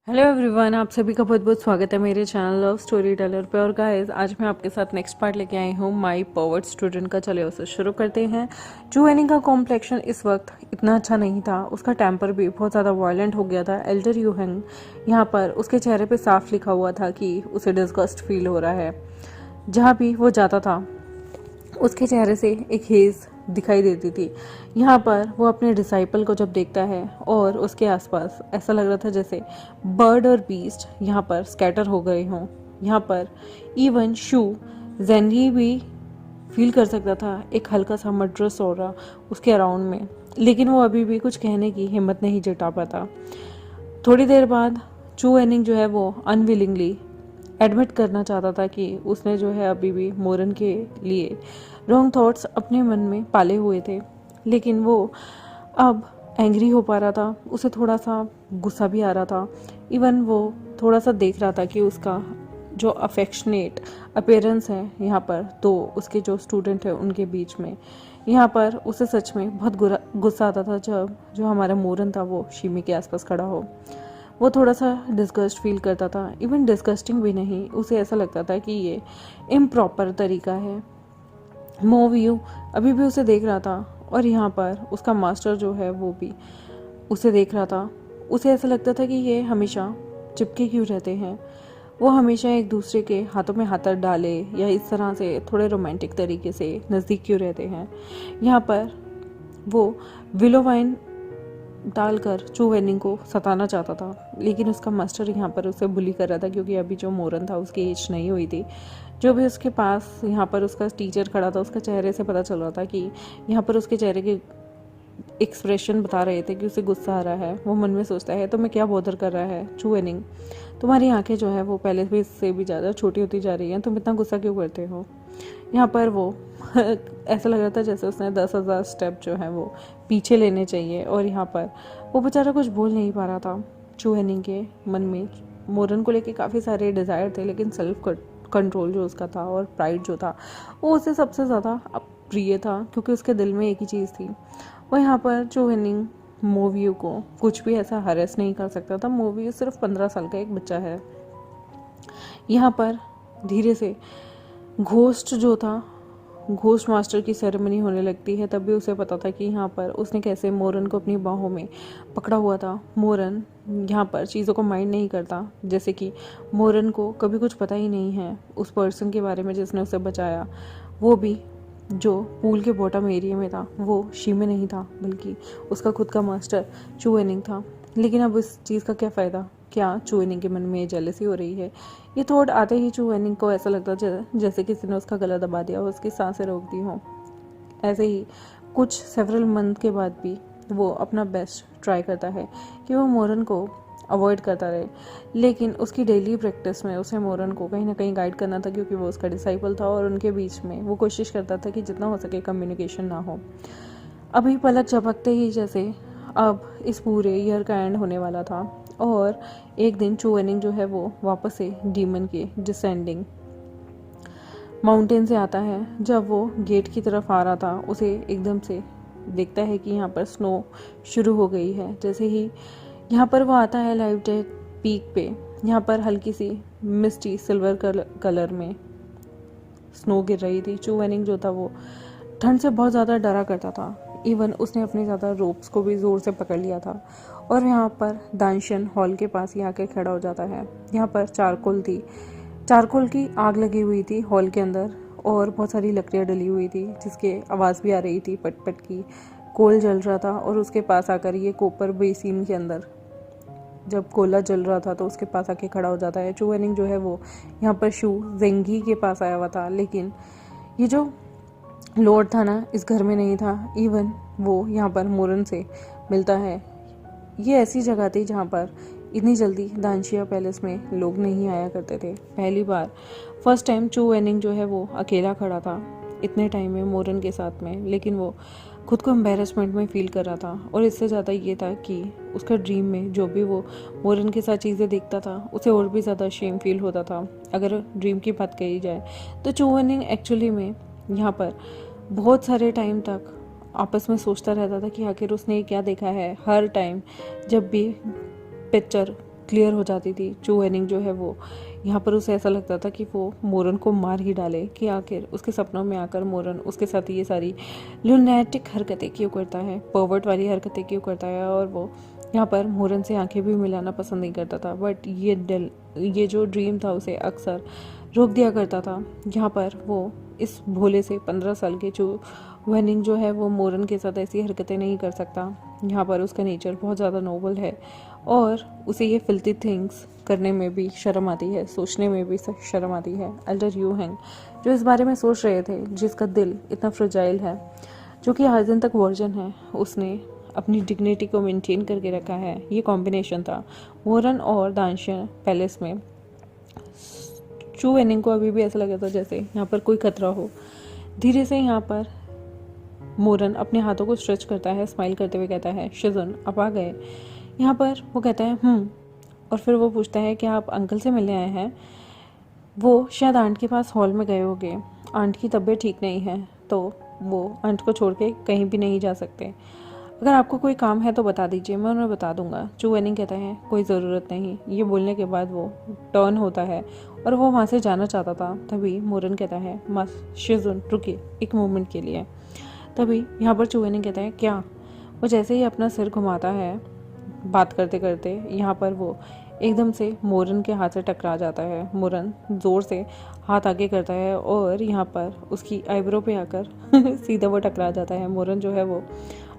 Hello everyone, आप सभी का बहुत बहुत स्वागत है मेरे चैनल लव स्टोरी टेलर पे। और गाइस, आज मैं आपके साथ नेक्स्ट पार्ट लेके आई हूँ माई पॉवर्ड स्टूडेंट का। चलिए उसे शुरू करते हैं। चू एनिंग का कॉम्प्लेक्शन इस वक्त इतना अच्छा नहीं था, उसका टेम्पर भी बहुत ज़्यादा वायलेंट हो गया था। एल्डर यूहंग यहाँ पर उसके चेहरे पे साफ लिखा हुआ था कि उसे डिस्गस्ट फील हो रहा है। जहाँ भी वो जाता था उसके चेहरे से एक हेज़ दिखाई देती थी। यहाँ पर वो अपने डिसाइपल को जब देखता है और उसके आसपास ऐसा लग रहा था जैसे बर्ड और बीस्ट यहाँ पर स्कैटर हो गए हों। यहाँ पर इवन शू जेनरी भी फील कर सकता था एक हल्का सा मर्डरस ऑरा उसके अराउंड में, लेकिन वो अभी भी कुछ कहने की हिम्मत नहीं जुटा पाता। थोड़ी देर बाद चू एनिंग जो है वो अनविलिंगली एडमिट करना चाहता था कि उसने जो है अभी भी मोरन के लिए रॉन्ग थॉट्स अपने मन में पाले हुए थे, लेकिन वो अब एंग्री हो पा रहा था। उसे थोड़ा सा गुस्सा भी आ रहा था। इवन वो थोड़ा सा देख रहा था कि उसका जो अफेक्शनेट अपेयरेंस है यहाँ पर तो उसके जो स्टूडेंट है उनके बीच में, यहाँ पर उसे सच में बहुत गुस्सा आता था जब जो हमारा मोरन था वो शिमी के आसपास खड़ा हो। वो थोड़ा सा डिस्गस्ट फील करता था। इवन डिस्गस्टिंग भी नहीं, उसे ऐसा लगता था कि ये इम्प्रॉपर तरीका है। मोव्यू अभी भी उसे देख रहा था और यहाँ पर उसका मास्टर जो है वो भी उसे देख रहा था। उसे ऐसा लगता था कि ये हमेशा चिपके क्यों रहते हैं, वो हमेशा एक दूसरे के हाथों में हाथ डाले या इस तरह से थोड़े रोमांटिक तरीके से नज़दीक क्यों रहते हैं। यहाँ पर वो विलो वाइन डालकर चू वेनिंग को सताना चाहता था, लेकिन उसका मास्टर यहाँ पर उसे बुली कर रहा था क्योंकि अभी जो मोरन था उसकी एज नहीं हुई थी। जो भी उसके पास यहाँ पर उसका टीचर खड़ा था उसका चेहरे से पता चल रहा था कि यहाँ पर उसके चेहरे के एक्सप्रेशन बता रहे थे कि उसे गुस्सा आ रहा है। वो मन में सोचता है तो मैं क्या बॉदर कर रहा है चू वेनिंग, तुम्हारी आंखें जो है वो पहले भी इससे भी ज़्यादा छोटी होती जा रही हैं, तुम इतना गुस्सा क्यों करते हो। यहाँ पर वो ऐसा लग रहा था जैसे उसने 10,000 स्टेप जो है वो पीछे लेने चाहिए और यहाँ पर वो बेचारा कुछ बोल नहीं पा रहा था। चू हेनिंग के मन में मोरन को लेके काफ़ी सारे डिज़ायर थे, लेकिन सेल्फ कंट्रोल जो उसका था और प्राइड जो था वो उसे सबसे ज़्यादा प्रिय था, क्योंकि उसके दिल में एक ही चीज़ थी। वो यहाँ पर चू हेनिंग मोव्यू को कुछ भी ऐसा हरेस नहीं कर सकता था। मोव्यू सिर्फ 15 साल का एक बच्चा है। यहाँ पर धीरे से घोस्ट जो था, घोस्ट मास्टर की सेरेमनी होने लगती है। तब भी उसे पता था कि यहाँ पर उसने कैसे मोरन को अपनी बाहों में पकड़ा हुआ था। मोरन यहाँ पर चीज़ों को माइंड नहीं करता, जैसे कि मोरन को कभी कुछ पता ही नहीं है उस पर्सन के बारे में जिसने उसे बचाया। वो भी जो पूल के बॉटम एरिया में था वो शीमे नहीं था, बल्कि उसका खुद का मास्टर चू एनिंग था। लेकिन अब इस चीज़ का क्या फ़ायदा, क्या चू एनिंग के मन में जेलसी हो रही है। ये थॉट आते ही चू एनिंग को ऐसा लगता जैसे किसी ने उसका गला दबा दिया हो, उसकी सांसें रोक दी हों। ऐसे ही कुछ सेवरल मंथ के बाद भी वो अपना बेस्ट ट्राई करता है कि वो मोरन को अवॉइड करता रहे, लेकिन उसकी डेली प्रैक्टिस में उसे मोरन को कहीं ना कहीं गाइड करना था, क्योंकि वो उसका डिसाइपल था और उनके बीच में वो कोशिश करता था कि जितना हो सके कम्युनिकेशन ना हो। अभी पलक झपकते ही जैसे अब इस पूरे ईयर का एंड होने वाला था और एक दिन चू वेनिंग जो है वो वापस से डीमन के डिसेंडिंग माउंटेन से आता है। जब वो गेट की तरफ आ रहा था उसे एकदम से देखता है कि यहाँ पर स्नो शुरू हो गई है। जैसे ही यहाँ पर वो आता है लाइव डेट पीक पे, यहाँ पर हल्की सी मिस्टी सिल्वर कलर में स्नो गिर रही थी। चू वेनिंग जो था वो ठंड से बहुत ज़्यादा डरा करता था। इवन उसने अपने ज़्यादा रोप्स को भी ज़ोर से पकड़ लिया था और यहाँ पर दानशन हॉल के पास ही आके खड़ा हो जाता है। यहाँ पर चारकोल थी, चारकोल की आग लगी हुई थी हॉल के अंदर और बहुत सारी लकड़ियाँ डली हुई थी जिसके आवाज़ भी आ रही थी पट पट की। कोल जल रहा था और उसके पास आकर ये कोपर बेसिन के अंदर जब कोला जल रहा था तो उसके पास आके खड़ा हो जाता है। चू वेनिंग जो है वो यहाँ पर शू जेंगी के पास आया हुआ था, लेकिन ये जो लॉर्ड था ना इस घर में नहीं था। इवन वो यहाँ पर मोरन से मिलता है। ये ऐसी जगह थी जहाँ पर इतनी जल्दी दानशिया पैलेस में लोग नहीं आया करते थे। पहली बार फर्स्ट टाइम चू वेनिंग जो है वो अकेला खड़ा था इतने टाइम में मोरन के साथ में, लेकिन वो खुद को एम्बेरसमेंट में फील कर रहा था। और इससे ज़्यादा ये था कि उसका ड्रीम में जो भी वो मोरन के साथ चीज़ें देखता था उसे और भी ज़्यादा शेम फील होता था। अगर ड्रीम की बात कही जाए तो चू वेनिंग एक्चुअली में यहाँ पर बहुत सारे टाइम तक आपस में सोचता रहता था कि आखिर उसने क्या देखा है। हर टाइम जब भी पिक्चर क्लियर हो जाती थी। चू वेनिंग जो है वो यहाँ पर उसे ऐसा लगता था कि वो मोरन को मार ही डाले, कि आखिर उसके सपनों में आकर मोरन उसके साथ ये सारी लुनैटिक हरकतें क्यों करता है, पर्वर्ट वाली हरकतें क्यों करता है। और वो यहाँ पर मोरन से आंखें भी मिलाना पसंद नहीं करता था, बट ये जो ड्रीम था उसे अक्सर रोक दिया करता था। यहाँ पर वो इस भोले से 15 साल के चू वेनिंग जो है वो मोरन के साथ ऐसी हरकतें नहीं कर सकता। यहाँ पर उसका नेचर बहुत ज़्यादा नोबल है और उसे ये फिल्थी थिंग्स करने में भी शर्म आती है, सोचने में भी शर्म आती है। एल्डर यू हैंग जो इस बारे में सोच रहे थे, जिसका दिल इतना फ्रजाइल है, जो कि आज दिन तक वर्जन है, उसने अपनी डिग्निटी को मेंटेन करके रखा है। ये कॉम्बिनेशन था मोरन और दानशिया पैलेस में। चू वेनिंग को अभी भी ऐसा लगा था जैसे यहाँ पर कोई खतरा हो। धीरे से यहाँ पर मोरन अपने हाथों को स्ट्रेच करता है, स्माइल करते हुए कहता है, शिजुन आप आ गए। यहाँ पर वो कहता है और फिर वो पूछता है कि आप अंकल से मिलने आए हैं। वो शायद आंट के पास हॉल में गए होंगे, आंट की तबीयत ठीक नहीं है तो वो आंट को छोड़ के कहीं भी नहीं जा सकते। अगर आपको कोई काम है तो बता दीजिए, मैं उन्हें बता दूंगा। चू वेनिंग कहता है, कोई ज़रूरत नहीं। ये बोलने के बाद वो टर्न होता है और वो वहाँ से जाना चाहता था। तभी मोरन कहता है, मस शिजुन रुकिए एक मोमेंट के लिए। तभी यहाँ पर चू वेनिंग कहता है, क्या? वो जैसे ही अपना सिर घुमाता है बात करते करते, यहाँ पर वो एकदम से मोरन के हाथ से टकरा जाता है। मोरन ज़ोर से हाथ आगे करता है और यहाँ पर उसकी आईब्रो पे आकर सीधा वो टकरा जाता है। मोरन जो है वो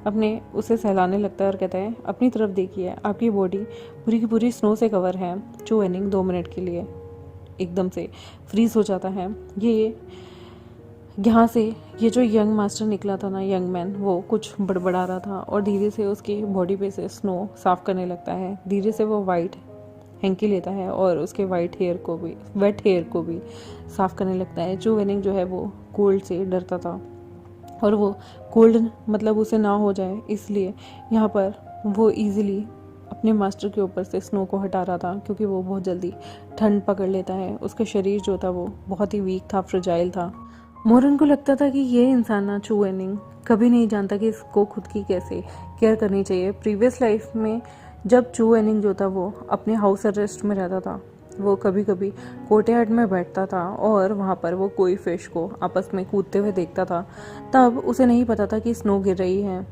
अपने उसे सहलाने लगता है और कहता है, अपनी तरफ देखिए, आपकी बॉडी पूरी की पूरी स्नो से कवर है। चू वेनिंग 2 मिनट के लिए एकदम से फ्रीज हो जाता है। ये यहाँ से ये जो यंग मास्टर निकला था ना, यंग मैन, वो कुछ बड़बड़ा रहा था और धीरे से उसकी बॉडी पे से स्नो साफ करने लगता है। धीरे से वो वाइट हैंकी लेता है और उसके वेट हेयर को भी साफ करने लगता है। चू वेनिंग जो है वो कोल्ड से डरता था और वो कोल्ड मतलब उसे ना हो जाए, इसलिए यहाँ पर वो इजीली अपने मास्टर के ऊपर से स्नो को हटा रहा था, क्योंकि वो बहुत जल्दी ठंड पकड़ लेता है। उसका शरीर जो था वो बहुत ही वीक था, फ्रजाइल था। मोरन को लगता था कि ये इंसान ना, चू वेनिंग, कभी नहीं जानता कि इसको खुद की कैसे केयर करनी चाहिए। प्रीवियस लाइफ में जब चू वेनिंग जो था वो अपने हाउस अरेस्ट में रहता था, वो कभी कभी कोर्टयार्ड में बैठता था और वहाँ पर वो कोई फिश को आपस में कूदते हुए देखता था। तब उसे नहीं पता था कि स्नो गिर रही है।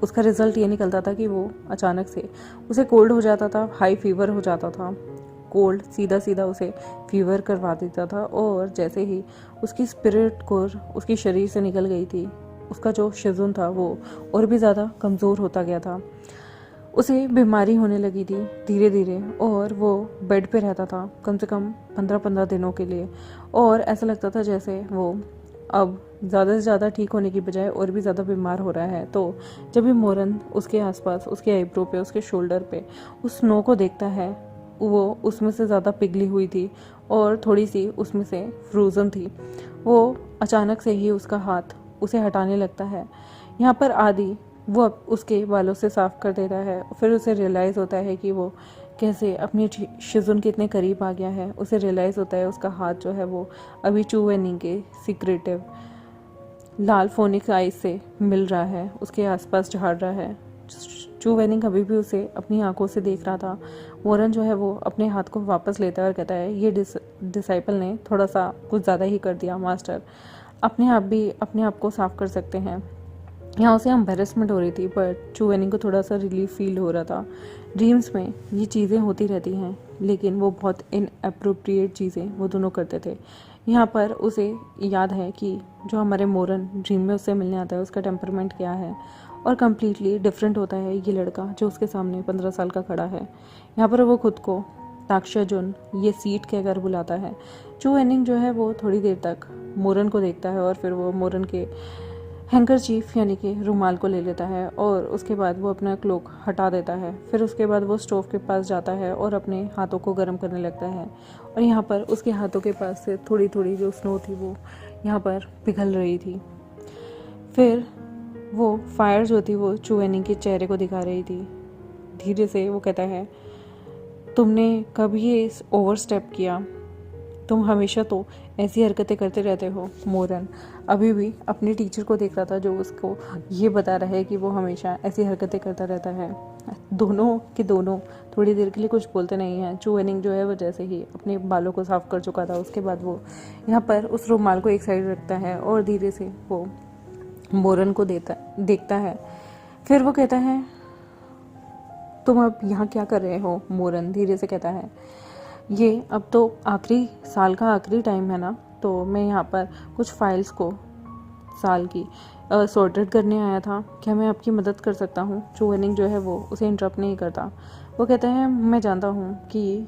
उसका रिजल्ट ये निकलता था कि वो अचानक से उसे कोल्ड हो जाता था, हाई फीवर हो जाता था। कोल्ड सीधा सीधा उसे फीवर करवा देता था और जैसे ही उसकी स्पिरिट कोर उसकी शरीर से निकल गई थी, उसका जो शिजुन था वो और भी ज़्यादा कमज़ोर होता गया था। उसे बीमारी होने लगी थी धीरे धीरे और वो बेड पे रहता था कम से कम 15-15 दिनों के लिए। और ऐसा लगता था जैसे वो अब ज़्यादा से ज़्यादा ठीक होने की बजाय और भी ज़्यादा बीमार हो रहा है। तो जब भी मोरन उसके आसपास, उसके आईब्रो पे, उसके शोल्डर पे उस स्नो को देखता है, वो उसमें से ज़्यादा पिघली हुई थी और थोड़ी सी उसमें से फ्रोज़न थी। वो अचानक से ही उसका हाथ उसे हटाने लगता है। यहाँ पर आदि वो उसके बालों से साफ कर देता है। फिर उसे रियलाइज़ होता है कि वो कैसे अपनी शिजुन के इतने करीब आ गया है। उसे रियलाइज़ होता है उसका हाथ जो है वो अभी चू वेनिंग के सीक्रेटिव लाल फोनिक आइज से मिल रहा है, उसके आसपास झाड़ रहा है। चू वेनिंग अभी भी उसे अपनी आंखों से देख रहा था। मोरन जो है वो अपने हाथ को वापस लेता है और कहता है, ये डिसाइपल ने थोड़ा सा कुछ ज़्यादा ही कर दिया मास्टर, अपने आप भी अपने आप को साफ कर सकते हैं। यहाँ उसे एम्बेरसमेंट हो रही थी, पर चू वेनिंग को थोड़ा सा रिलीफ फील हो रहा था। ड्रीम्स में ये चीज़ें होती रहती हैं, लेकिन वो बहुत इनअप्रोप्रिएट चीज़ें वो दोनों करते थे। यहाँ पर उसे याद है कि जो हमारे मोरन ड्रीम में उससे मिलने आता है उसका टेम्परमेंट क्या है, और कम्प्लीटली डिफरेंट होता है ये लड़का जो उसके सामने 15 साल का खड़ा है। यहाँ पर वो खुद को ताक्षाजुन ये सीट कहकर बुलाता है। चू वेनिंग जो है वो थोड़ी देर तक मोरन को देखता है और फिर वो मोरन के हैंकरचीफ यानी कि रुमाल को ले लेता है और उसके बाद वो अपना क्लोक हटा देता है। फिर उसके बाद वो स्टोव के पास जाता है और अपने हाथों को गर्म करने लगता है। और यहाँ पर उसके हाथों के पास से थोड़ी थोड़ी जो स्नो थी वो यहाँ पर पिघल रही थी। फिर वो फायर जो थी वो चू वेनिंग के चेहरे को दिखा रही थी। धीरे से वो कहता है, तुमने कभी ये ओवर स्टेप किया? तुम हमेशा तो ऐसी हरकतें करते रहते हो। मोरन अभी भी अपने टीचर को देख रहा था जो उसको ये बता रहा है कि वो हमेशा ऐसी हरकतें करता रहता है। दोनों के दोनों थोड़ी देर के लिए कुछ बोलते नहीं हैं। चू वेनिंग जो है वो जैसे ही अपने बालों को साफ कर चुका था, उसके बाद वो यहाँ पर उस रुमाल को एक साइड रखता है और धीरे से वो मोरन को देखता है। फिर वो कहता है, तुम अब यहाँ क्या कर रहे हो? मोरन धीरे से कहता है, ये अब तो आखिरी साल का आखिरी टाइम है ना, तो मैं यहाँ पर कुछ फाइल्स को साल की सॉर्टेड करने आया था, क्या मैं आपकी मदद कर सकता हूँ? चू वेनिंग जो है वो उसे इंटरप्ट नहीं करता। वो कहते हैं, मैं जानता हूँ कि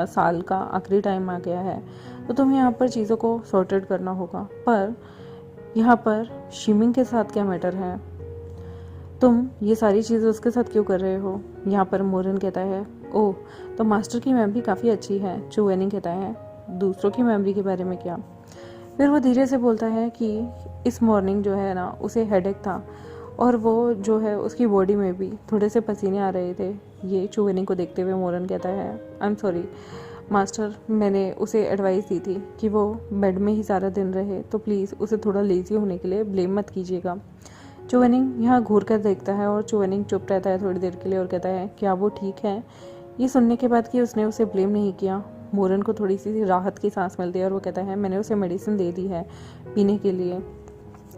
साल का आखिरी टाइम आ गया है, तो तुम्हें यहाँ पर चीज़ों को सॉर्टेड करना होगा, पर यहाँ पर शिमिंग के साथ क्या मैटर है? तुम ये सारी चीज़ें उसके साथ क्यों कर रहे हो? यहाँ पर मोरन कहता है, ओह, तो मास्टर की मेमोरी काफ़ी अच्छी है। चू वेनिंग कहता है, दूसरों की मेमोरी के बारे में क्या? फिर वो धीरे से बोलता है कि इस मॉर्निंग जो है ना, उसे हेडेक था और वो जो है उसकी बॉडी में भी थोड़े से पसीने आ रहे थे। ये चू वेनिंग को देखते हुए मोरन कहता है, आई एम सॉरी मास्टर, मैंने उसे एडवाइस दी थी कि वो बेड में ही सारा दिन रहे, तो प्लीज़ उसे थोड़ा लेज़ी होने के लिए ब्लेम मत कीजिएगा। चू वेनिंग यहाँ घूर कर देखता है और चू वेनिंग चुप रहता है थोड़ी देर के लिए और कहता है, क्या वो ठीक है? ये सुनने के बाद कि उसने उसे ब्लेम नहीं किया, मोरन को थोड़ी सी राहत की सांस मिलती है और वो कहता है, मैंने उसे मेडिसिन दे दी है पीने के लिए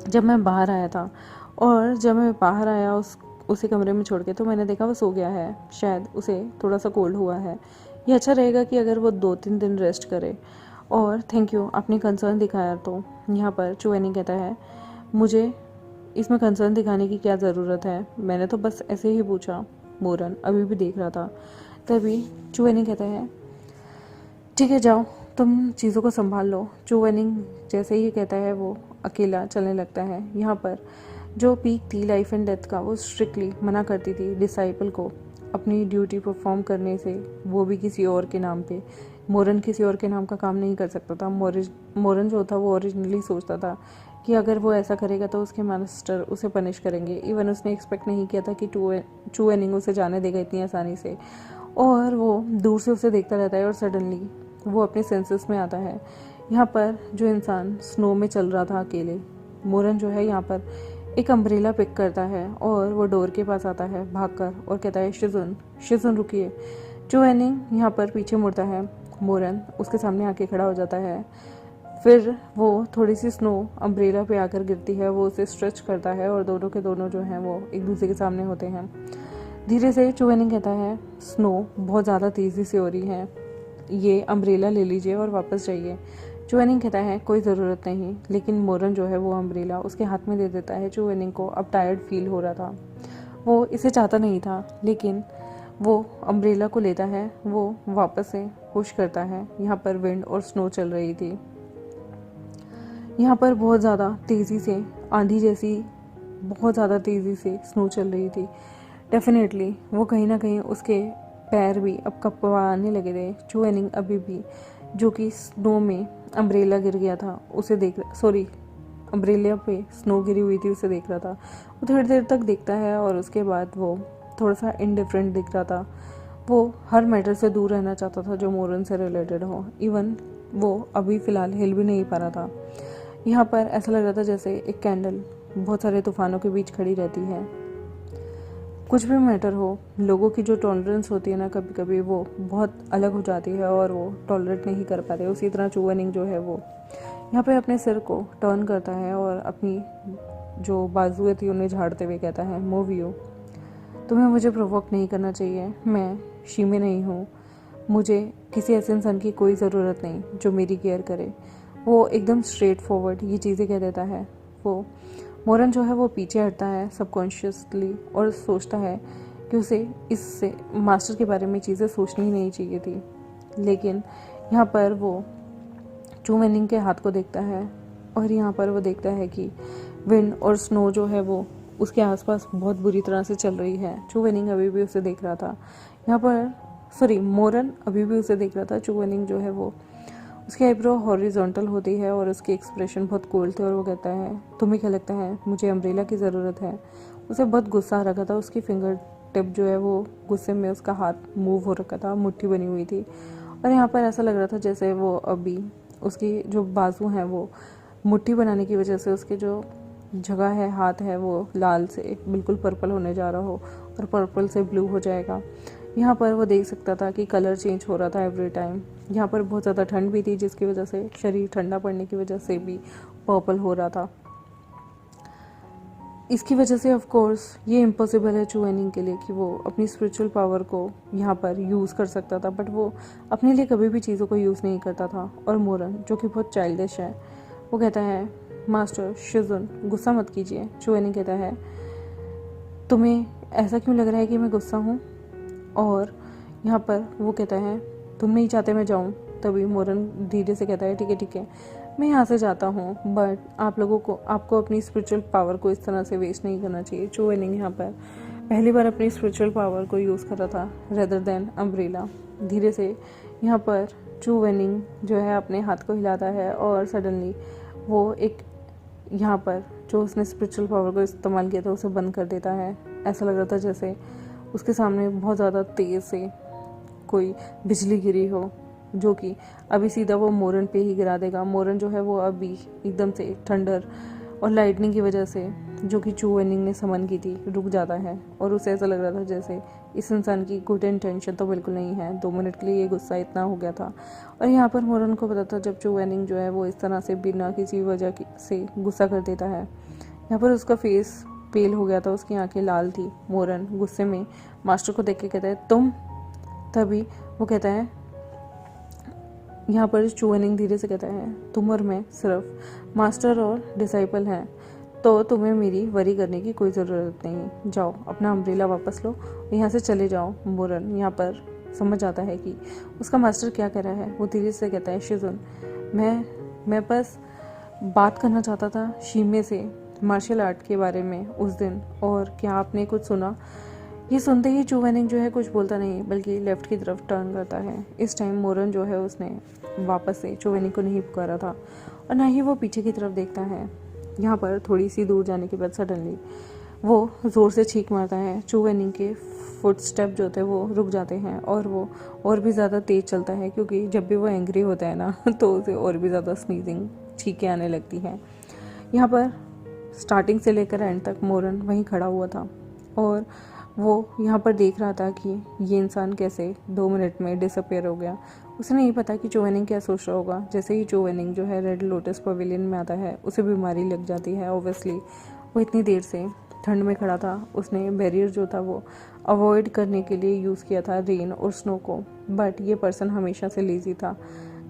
जब मैं बाहर आया था, और जब मैं बाहर आया उसी कमरे में छोड़ के, तो मैंने देखा वो सो गया है, शायद उसे थोड़ा सा कोल्ड हुआ है। ये अच्छा रहेगा कि अगर वो 2-3 दिन रेस्ट करे, और थैंक यू आपने कंसर्न दिखाया। तो यहाँ पर चू वेनिंग कहता है, मुझे इसमें कंसर्न दिखाने की क्या ज़रूरत है, मैंने तो बस ऐसे ही पूछा। मोरन अभी भी देख रहा था। तभी चू वेनिंग कहता है, ठीक है जाओ, तुम चीज़ों को संभाल लो। चू वेनिंग जैसे ही कहता है वो अकेला चलने लगता है। यहाँ पर जो पीक थी लाइफ एंड डेथ का, वो स्ट्रिक्टली मना करती थी डिसाइपल को अपनी ड्यूटी परफॉर्म करने से, वो भी किसी और के नाम पे। मोरन किसी और के नाम का काम नहीं कर सकता था। मोरन जो था वो ओरिजिनली सोचता था कि अगर वो ऐसा करेगा तो उसके मास्टर उसे पनिश करेंगे। इवन उसने एक्सपेक्ट नहीं किया था कि चू वेनिंग उसे जाने देगा इतनी आसानी से, और वो दूर से उसे देखता रहता है और सडनली वो अपने सेंसेस में आता है। यहाँ पर जो इंसान स्नो में चल रहा था अकेले, मोरन जो है यहाँ पर एक अम्ब्रेला पिक करता है और वो डोर के पास आता है भागकर और कहता है, शिजुन रुकिए। चू वेनिंग यहाँ पर पीछे मुड़ता है, मोरन उसके सामने आके खड़ा हो जाता है। फिर वो थोड़ी सी स्नो अम्ब्रेला पे आकर गिरती है, वो उसे स्ट्रेच करता है और दोनों के दोनों जो हैं वो एक दूसरे के सामने होते हैं। धीरे से चू वेनिंग कहता है, स्नो बहुत ज़्यादा तेज़ी से हो रही है, ये अम्ब्रेला ले लीजिए और वापस जाइए। चू वेनिंग कहता है, कोई ज़रूरत नहीं, लेकिन मोरन जो है वो अम्ब्रेला उसके हाथ में दे देता है। चू वेनिंग को अब टायर्ड फील हो रहा था, वो इसे चाहता नहीं था, लेकिन वो अम्ब्रेला को लेता है, वो वापस से पुश करता है। यहाँ पर विंड और स्नो चल रही थी। यहाँ पर बहुत ज़्यादा तेज़ी से आंधी जैसी बहुत ज़्यादा तेज़ी से स्नो चल रही थी। डेफिनेटली वो कहीं ना कहीं उसके पैर भी अब कपवाने लगे थे। चू वेनिंग अभी भी, जो कि स्नो में अम्ब्रेला गिर गया था उसे अम्ब्रेला पे स्नो गिरी हुई थी उसे देख रहा था। वो थोड़ी देर तक देखता है और उसके बाद वो थोड़ा सा इनडिफरेंट दिख रहा था। वो हर मैटर से दूर रहना चाहता था जो मोरन से रिलेटेड हो। इवन वो अभी फ़िलहाल हिल भी नहीं पा रहा था। यहाँ पर ऐसा लग रहा था जैसे एक कैंडल बहुत सारे तूफानों के बीच खड़ी रहती है। कुछ भी मैटर हो, लोगों की जो टॉलरेंस होती है ना, कभी कभी वो बहुत अलग हो जाती है और वो टॉलरेट नहीं कर पाते। उसी तरह चू वेनिंग जो है वो यहाँ पे अपने सिर को टर्न करता है और अपनी जो बाजुएं थी उन्हें झाड़ते हुए कहता है, मूव यू। तुम्हें मुझे प्रोवोक नहीं करना चाहिए, मैं शीमे नहीं हूँ, मुझे किसी ऐसे इंसान की कोई ज़रूरत नहीं जो मेरी केयर करे। वो एकदम स्ट्रेट फॉरवर्ड ये चीज़ें कह देता है। वो मोरन जो है वो पीछे हटता है सबकॉन्शियसली और सोचता है कि उसे इससे मास्टर के बारे में चीज़ें सोचनी ही नहीं चाहिए थी। लेकिन यहाँ पर वो चू वेनिंग के हाथ को देखता है और यहाँ पर वो देखता है कि विंड और स्नो जो है वो उसके आसपास बहुत बुरी तरह से चल रही है। चू वेनिंग अभी भी उसे देख रहा था। यहाँ पर मोरन अभी भी उसे देख रहा था। चू वेनिंग जो है वो, उसकी आईब्रो हॉरिजॉन्टल होती है और उसके एक्सप्रेशन बहुत कोल्ड थे और वो कहता है, तुम्हें क्या लगता है मुझे अम्ब्रेला की ज़रूरत है? उसे बहुत गुस्सा आ रखा था। उसकी फिंगर टिप जो है वो गुस्से में उसका हाथ मूव हो रखा था, मुट्ठी बनी हुई थी। और यहाँ पर ऐसा लग रहा था जैसे वो अभी उसकी जो बाजू हैं वो मुट्ठी बनाने की वजह से उसके जो जगह है, हाथ है, वो लाल से बिल्कुल पर्पल होने जा रहा हो और पर्पल से ब्लू हो जाएगा। यहाँ पर वो देख सकता था कि कलर चेंज हो रहा था एवरी टाइम। यहाँ पर बहुत ज़्यादा ठंड भी थी, जिसकी वजह से शरीर ठंडा पड़ने की वजह से भी पर्पल हो रहा था। इसकी वजह से ऑफ कोर्स ये इम्पॉसिबल है चू वेनिंग के लिए कि वो अपनी स्पिरिचुअल पावर को यहाँ पर यूज़ कर सकता था, बट वो अपने लिए कभी भी चीज़ों को यूज़ नहीं करता था। और मोरन, जो कि बहुत चाइल्डिश है, वो कहता है, मास्टर शिजुन, गुस्सा मत कीजिए। चू वेनिंग कहता है, तुम्हें ऐसा क्यों लग रहा है कि मैं गुस्सा हूँ? और यहाँ पर वो कहता है, तुम नहीं चाहते मैं जाऊँ? तभी मोरन धीरे से कहता है, ठीक है मैं यहाँ से जाता हूँ, बट आपको अपनी स्पिरिचुअल पावर को इस तरह से वेस्ट नहीं करना चाहिए। चू वेनिंग यहाँ पर पहली बार अपनी स्पिरिचुअल पावर को यूज़ कर रहा था रेदर देन अम्ब्रेला। धीरे से यहाँ पर चू वेनिंग जो है अपने हाथ को हिलाता है और सडनली वो एक यहाँ पर जो उसने स्पिरिचुअल पावर को इस्तेमाल किया था उसे बंद कर देता है। ऐसा लग रहा था जैसे उसके सामने बहुत ज़्यादा तेज़ से कोई बिजली गिरी हो, जो कि अभी सीधा वो मोरन पे ही गिरा देगा। मोरन जो है वो अभी एकदम से थंडर और लाइटनिंग की वजह से, जो कि चू वेनिंग ने समन की थी, रुक जाता है और उसे ऐसा लग रहा था जैसे इस इंसान की गुड इंटेंशन तो बिल्कुल नहीं है। 2 मिनट के लिए ये गुस्सा इतना हो गया था। और यहाँ पर मोरन को पता था जब चू वेनिंग जो है वो इस तरह से बिना किसी वजह से गुस्सा कर देता है। यहाँ पर उसका फेस पेल हो गया था, उसकी आंखें लाल थी। मोरन गुस्से में मास्टर को देख के कहता है, तुम? तभी वो कहता है, यहाँ पर चू वेनिंग धीरे से कहता है, तुम और मैं सिर्फ मास्टर और डिसाइपल हैं, तो तुम्हें मेरी वरी करने की कोई ज़रूरत नहीं। जाओ अपना अम्ब्रेला वापस लो, यहाँ से चले जाओ। मोरन यहाँ पर समझ आता है कि उसका मास्टर क्या कह रहा है। वो धीरे से कहता है, शिजुन, मैं बस बात करना चाहता था शीमे से मार्शल आर्ट के बारे में उस दिन, और क्या आपने कुछ सुना? ये सुनते ही चू वेनिंग जो है कुछ बोलता नहीं, बल्कि लेफ्ट की तरफ टर्न करता है। इस टाइम मोरन जो है उसने वापस से चू वेनिंग को नहीं पुकारा था और ना ही वो पीछे की तरफ देखता है। यहाँ पर थोड़ी सी दूर जाने के बाद सडनली वो ज़ोर से छींक मारता है। चू वेनिंग के फुट स्टेप जो थे वो रुक जाते हैं और वो और भी ज़्यादा तेज़ चलता है, क्योंकि जब भी वो एंग्री होता है ना तो उसे और भी ज़्यादा स्नीजिंग छींकें आने लगती हैं। यहाँ पर स्टार्टिंग से लेकर एंड तक मोरन वहीं खड़ा हुआ था और वो यहाँ पर देख रहा था कि ये इंसान कैसे 2 मिनट में डिसअपेयर हो गया। उसे नहीं पता कि चू वेनिंग क्या सोच रहा होगा। जैसे ही चू वेनिंग जो है रेड लोटस पवेलियन में आता है, उसे बीमारी लग जाती है। ऑब्वियसली वो इतनी देर से ठंड में खड़ा था, उसने बैरियर जो था वो अवॉइड करने के लिए यूज़ किया था रेन और स्नो को, बट ये पर्सन हमेशा से लेज़ी था।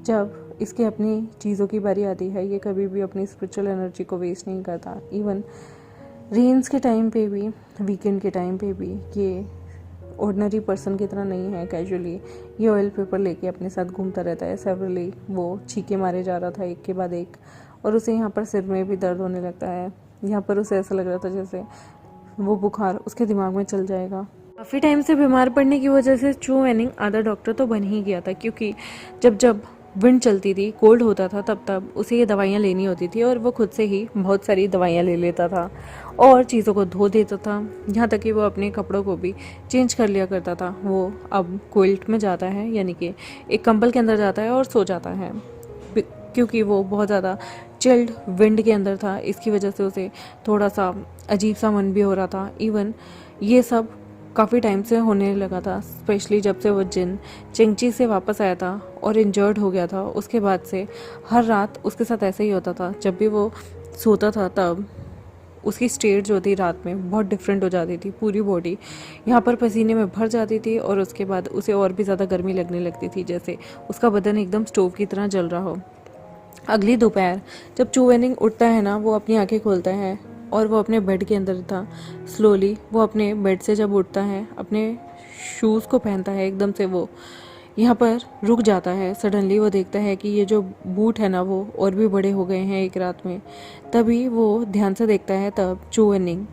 जब इसके अपनी चीज़ों की बारी आती है, ये कभी भी अपनी स्पिरिचुअल एनर्जी को वेस्ट नहीं करता। इवन रेन्स के टाइम पे भी, वीकेंड के टाइम पे भी ये ऑर्डिनरी पर्सन की तरह नहीं है। कैजुअली ये ऑयल पेपर लेके अपने साथ घूमता रहता है। सेवरली वो छींके मारे जा रहा था एक के बाद एक, और उसे यहाँ पर सिर में भी दर्द होने लगता है। यहाँ पर उसे ऐसा लग रहा था जैसे वो बुखार उसके दिमाग में चल जाएगा। काफ़ी टाइम से बीमार पड़ने की वजह से चू वेनिंग आधा डॉक्टर तो बन ही गया था, क्योंकि जब विंड चलती थी, कोल्ड होता था, तब उसे ये दवाइयाँ लेनी होती थी और वो खुद से ही बहुत सारी दवाइयाँ ले लेता था और चीज़ों को धो देता था। यहाँ तक कि वो अपने कपड़ों को भी चेंज कर लिया करता था। वो अब क्विल्ट में जाता है, यानी कि एक कंबल के अंदर जाता है और सो जाता है, क्योंकि वो बहुत ज़्यादा चिल्ड विंड के अंदर था। इसकी वजह से उसे थोड़ा सा अजीब सा मन भी हो रहा था। इवन ये सब काफ़ी टाइम से होने लगा था, स्पेशली जब से वो जिन चिंगची से वापस आया था और इंजर्ड हो गया था। उसके बाद से हर रात उसके साथ ऐसे ही होता था। जब भी वो सोता था तब उसकी स्टेट जो थी रात में बहुत डिफरेंट हो जाती थी। पूरी बॉडी यहाँ पर पसीने में भर जाती थी और उसके बाद उसे और भी ज़्यादा गर्मी लगने लगती थी, जैसे उसका बदन एकदम स्टोव की तरह जल रहा हो। अगली दोपहर जब चू वेनिंग उठता है ना, वो अपनी आंखें खोलता है और वो अपने बेड के अंदर था। स्लोली वो अपने बेड से जब उठता है, अपने शूज़ को पहनता है, एकदम से वो यहाँ पर रुक जाता है। सडनली वो देखता है कि ये जो बूट है ना वो और भी बड़े हो गए हैं एक रात में। तभी वो ध्यान से देखता है, तब चू वेनिंग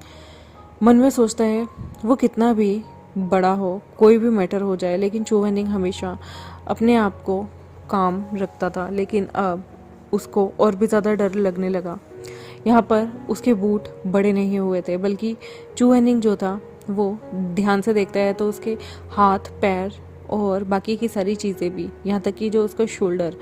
मन में सोचता है वो कितना भी बड़ा हो, कोई भी मैटर हो जाए, लेकिन चू वेनिंग हमेशा अपने आप को काम रखता था। लेकिन अब उसको और भी ज़्यादा डर लगने लगा। यहाँ पर उसके बूट बड़े नहीं हुए थे, बल्कि चू वेनिंग जो था वो ध्यान से देखता है तो उसके हाथ, पैर और बाकी की सारी चीज़ें भी, यहाँ तक कि जो उसका शोल्डर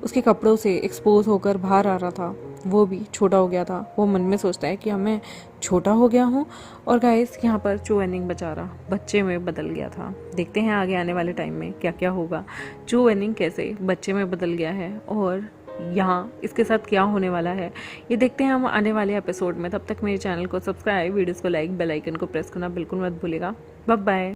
उसके कपड़ों से एक्सपोज होकर बाहर आ रहा था वो भी छोटा हो गया था। वो मन में सोचता है कि मैं छोटा हो गया हूँ। और गाइस यहाँ पर चू वेनिंग बेचारा बच्चे में बदल गया था। देखते हैं आगे आने वाले टाइम में क्या क्या होगा, चू वेनिंग कैसे बच्चे में बदल गया है और यहाँ इसके साथ क्या होने वाला है, ये देखते हैं हम आने वाले एपिसोड में। तब तक मेरे चैनल को सब्सक्राइब, वीडियोस को लाइक, बेल आइकन को प्रेस करना बिल्कुल मत भूलिएगा। Bye bye.